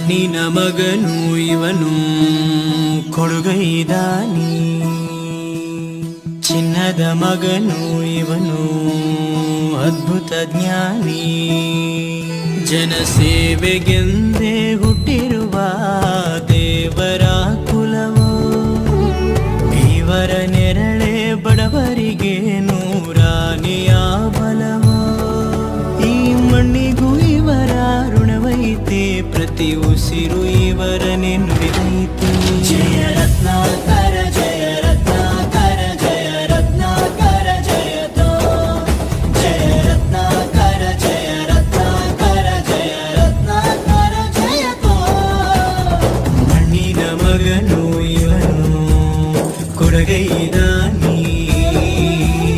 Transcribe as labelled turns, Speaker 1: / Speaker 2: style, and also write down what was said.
Speaker 1: ನಿನ್ನ ಮಗನು ಇವನು ಕೊಡುಗೈದಾನಿ, ಚಿನ್ನದ ಮಗನು ಇವನು ಅದ್ಭುತ ಜ್ಞಾನಿ. ಜನಸೇವೆಗೆಂದೇ ಹುಟ್ಟಿರುವ ದೇವರ ಕುಲವೋ, ಇವರ ನೆರಳೆ ಬಡವರಿಗೆ